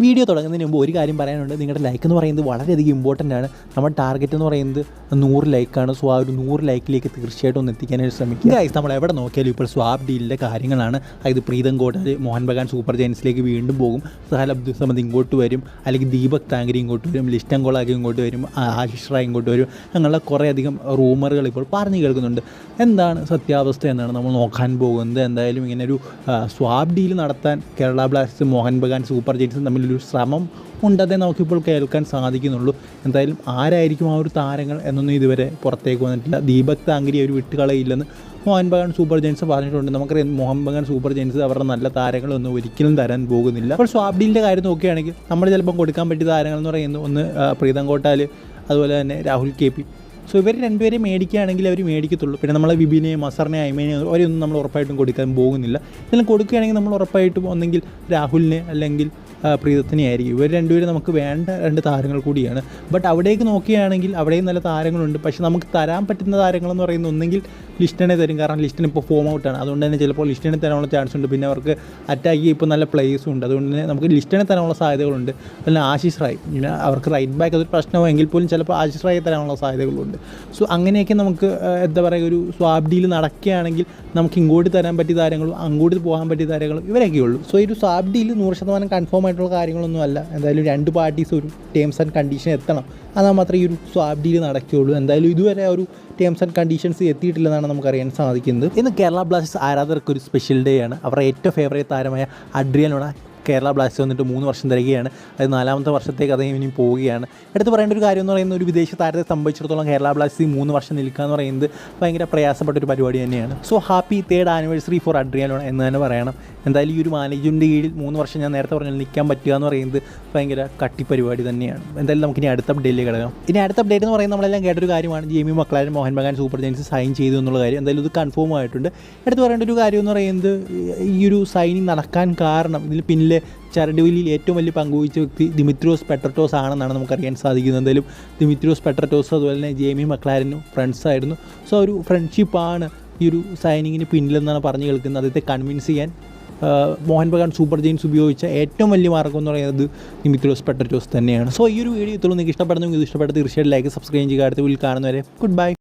Video തുടങ്ങുന്നതിന് മുമ്പ് ഒരു കാര്യം പറയാനുണ്ട്. നിങ്ങളുടെ ലൈക്ക് എന്ന് പറയുന്നത് വളരെയധികം ഇമ്പോർട്ടൻ്റ് ആണ്. നമ്മുടെ ടാർഗറ്റ് എന്ന് പറയുന്നത് 100 ലൈക്കാണ്. സോ ആ ഒരു 100 ലൈക്കിലേക്ക് തീർച്ചയായിട്ടും ഒന്ന് എത്തിക്കാനായിട്ട് ശ്രമിക്കുക. ഗൈസ്, നമ്മൾ എവിടെ നോക്കിയാലും ഇപ്പോൾ സ്വാപ്പ് ഡീലിൻ്റെ കാര്യങ്ങളാണ്. അതായത് പ്രീതം കോട്ടൽ മോഹൻ ബഗാൻ സൂപ്പർ ജയൻസിലേക്ക് വീണ്ടും പോകും, സഹൽ അബ്ദുൾ സമദ് ഇങ്ങോട്ട് വരും, അല്ലെങ്കിൽ ദീപക് താങ്കരി ഇങ്ങോട്ട് വരും, ലിസ്റ്റൻ കൊളാക്കി ഇങ്ങോട്ട് വരും, ആശിഷ് റായ് ഇങ്ങോട്ട് വരും. അങ്ങനെയുള്ള കുറേയധികം റൂമറുകൾ ഇപ്പോൾ പറഞ്ഞു കേൾക്കുന്നുണ്ട്. എന്താണ് സത്യാവസ്ഥ എന്നാണ് നമ്മൾ നോക്കാൻ പോകുന്നത്. എന്തായാലും ഇങ്ങനെ ഒരു സ്വാപ്പ് ഡീൽ നടത്താൻ കേരള ബ്ലാസ്റ്റേഴ്സ് മോഹൻ ബഗാൻ സൂപ്പർ ജയൻസും തമ്മിലൊരു ശ്രമം ഉണ്ടതേ നമുക്കിപ്പോൾ കേൾക്കാൻ സാധിക്കുന്നുള്ളൂ. എന്തായാലും ആരായിരിക്കും ആ ഒരു താരങ്ങൾ എന്നൊന്നും ഇതുവരെ പുറത്തേക്ക് വന്നിട്ടില്ല. ദീപക് താങ്കരി ഒരു വിട്ടുകളയില്ലെന്ന് മോഹൻ ബഗാൻ സൂപ്പർ ജയൻസ് പറഞ്ഞിട്ടുണ്ട്. നമുക്കറിയാം മോഹൻ ബഗാൻ സൂപ്പർ ജയൻസ് അവരുടെ നല്ല താരങ്ങളൊന്നും ഒരിക്കലും തരാൻ പോകുന്നില്ല. അപ്പോൾ സ്വാപ്പ് ഡീലിൻ്റെ കാര്യം നോക്കുകയാണെങ്കിൽ നമ്മൾ ചിലപ്പം കൊടുക്കാൻ പറ്റിയ താരങ്ങൾ എന്ന് പറയുന്നത് ഒന്ന് പ്രീതം കോട്ടാൽ, അതുപോലെ തന്നെ രാഹുൽ KP. സോ ഇവർ രണ്ടുപേരെ മേടിക്കുകയാണെങ്കിൽ അവർ മേടിക്കത്തുള്ളൂ. പിന്നെ നമ്മളെ വിപിനെയും അസറിനെയും അയ്മേനെയും അവരൊന്നും നമ്മൾ ഉറപ്പായിട്ടും കൊടുക്കാൻ പോകുന്നില്ല. ഇതെല്ലാം കൊടുക്കുകയാണെങ്കിൽ നമ്മൾ ഉറപ്പായിട്ടും ഒന്നെങ്കിൽ രാഹുലിനെ അല്ലെങ്കിൽ പ്രീതത്തിനെ ആയിരിക്കും. ഇവർ രണ്ടുപേരും നമുക്ക് വേണ്ട രണ്ട് താരങ്ങൾ കൂടിയാണ്. ബട്ട് അവിടേക്ക് നോക്കുകയാണെങ്കിൽ അവിടെയും നല്ല താരങ്ങളുണ്ട്. പക്ഷേ നമുക്ക് തരാൻ പറ്റുന്ന താരങ്ങളെന്ന് പറയുന്നത് ഒന്നെങ്കിൽ ലിസ്റ്റനെ തരും, കാരണം ലിസ്റ്റൻ ഇപ്പോൾ ഫോം ഔട്ടാണ്. അതുകൊണ്ട് തന്നെ ചിലപ്പോൾ ലിസ്റ്റനെ തരാനുള്ള ചാൻസ് ഉണ്ട്. പിന്നെ അവർക്ക് അറ്റാക്ക് ഇപ്പോൾ നല്ല പ്ലേയേഴ്സും ഉണ്ട്. അതുകൊണ്ട് തന്നെ നമുക്ക് ലിസ്റ്റനെ തരാനുള്ള സാധ്യതകളുണ്ട്. പിന്നെ ആശിഷ് റായ്, പിന്നെ അവർക്ക് റൈറ്റ് ബാക്ക് അതൊരു പ്രശ്നമെങ്കിൽ പോലും ചിലപ്പോൾ ആശിഷ് റായി തരാനുള്ള സാധ്യതകളുണ്ട്. സോ അങ്ങനെയൊക്കെ നമുക്ക് എന്താ പറയുക, ഒരു സ്വാപ്പ് ഡീൽ നടക്കുകയാണെങ്കിൽ നമുക്ക് ഇങ്ങോട്ട് തരാൻ പറ്റിയ താരങ്ങളും അങ്ങോട്ട് പോകാൻ പറ്റിയ താരങ്ങളും ഇവരൊക്കെ ഉള്ളൂ. സോ ഈ ഒരു സ്വാപ്പ് ഡീൽ 100% കൺഫേം ആയിട്ടുള്ള കാര്യങ്ങളൊന്നും അല്ല. എന്തായാലും രണ്ട് പാർട്ടീസ് ഒരു ടേംസ് ആൻഡ് കണ്ടീഷൻ എത്തണം, എന്നാൽ മാത്രമേ ഈ ഒരു സ്വാപ്പ് ഡീൽ നടക്കുകയുള്ളൂ. എന്തായാലും ഇതുവരെ ഒരു ടേംസ് ആൻഡ് കണ്ടീഷൻസ് എത്തിയിട്ടില്ലെന്നാണ് നമുക്കറിയാൻ സാധിക്കുന്നത്. ഇന്ന് കേരള ബ്ലാസ്റ്റേഴ്സ് ആരാധകർക്ക് ഒരു സ്പെഷ്യൽ ഡേ ആണ്. അവരുടെ ഏറ്റവും ഫേവറേറ്റ് താരമായ അഡ്രിയാനോണ കേരള ബ്ലാസ്റ്റേഴ്സ് വന്നിട്ട് 3 വർഷം തിരികെയാണ്. അത് 4ാമത്തെ വർഷത്തേക്ക് അദ്ദേഹം ഇനി പോവുകയാണ്. എടുത്ത് പറയേണ്ട ഒരു കാര്യം എന്ന് പറയുന്നത്, ഒരു വിദേശ താരത്തെ സംബന്ധിച്ചിടത്തോളം കേരള ബ്ലാസ്റ്റേഴ്സ് 3 വർഷം നിൽക്കുക എന്ന് പറയുന്നത് ഭയങ്കര പ്രയാസപ്പെട്ടൊരു പരിപാടി തന്നെയാണ്. So happy 3rd anniversary for അഡ്രിയാനോണ എന്ന് തന്നെ പറയണം. എന്തായാലും ഈ ഒരു മാനേജ്മെൻറ്റിൻ്റെ കീഴിൽ 3 വർഷം ഞാൻ നേരത്തെ പറഞ്ഞാൽ നിൽക്കാൻ പറ്റുക എന്ന് പറയുന്നത് ഭയങ്കര കട്ടിപ്പരിപാടി തന്നെയാണ്. എന്തായാലും നമുക്കിനി അടുത്ത അപ്ഡേറ്റിലേക്ക് കിടക്കാം. ഇനി അടുത്ത അപ്ഡേറ്റ് എന്ന് പറയുന്നത് നമ്മളെല്ലാം കേട്ടൊരു കാര്യമാണ്, Jamie Maclaren Mohun Bagan super giants sign ചെയ്തു എന്നുള്ള കാര്യം. എന്തായാലും ഇത് കൺഫേം ആയിട്ടുണ്ട്. എടുത്ത് പറയേണ്ട ഒരു കാര്യം എന്ന് പറയുന്നത്, ഈ ഒരു സൈനിങ് നടക്കാൻ കാരണം ഇതിൽ പിന്നിലെ ചരടുവലിയിൽ ഏറ്റവും വലിയ പങ്കുവഹിച്ച വ്യക്തി ദിമിത്രിയോസ് പെട്രറ്റോസ് ആണെന്നാണ് നമുക്കറിയാൻ സാധിക്കുന്നത്. എന്തായാലും ദിമിത്രിയോസ് പെട്രറ്റോസ് അതുപോലെ തന്നെ ജെയ്മി മക്ലാരനും ഫ്രണ്ട്സ് ആയിരുന്നു. സോ ഒരു ഫ്രണ്ട്ഷിപ്പാണ് ഈ ഒരു സൈനിങ്ങിന് പിന്നിലെന്നാണ് പറഞ്ഞു കേൾക്കുന്നത്. അദ്ദേഹത്തെ കൺവിൻസ് ചെയ്യാൻ മോഹൻ ബഗാൻ സൂപ്പർ ജയൻസ് ഉപയോഗിച്ച ഏറ്റവും വലിയ മാർഗ്ഗം എന്ന് പറയുന്നത് ദിമിത്രിയോസ് പെട്രറ്റോസ് തന്നെയാണ്. സോ ഈ ഒരു വീഡിയോ ഇത്രയും നിങ്ങൾക്ക് ഇഷ്ടപ്പെടുന്നെങ്കിൽ ഇത് ഇഷ്ടപ്പെട്ട തീർച്ചയായിട്ടും ലൈക്ക് സബ്സ്ക്രൈബ് ചെയ്യുക. അടുത്ത വീഡിയോയിൽ കാണുന്നവരെ ഗുഡ് ബൈ.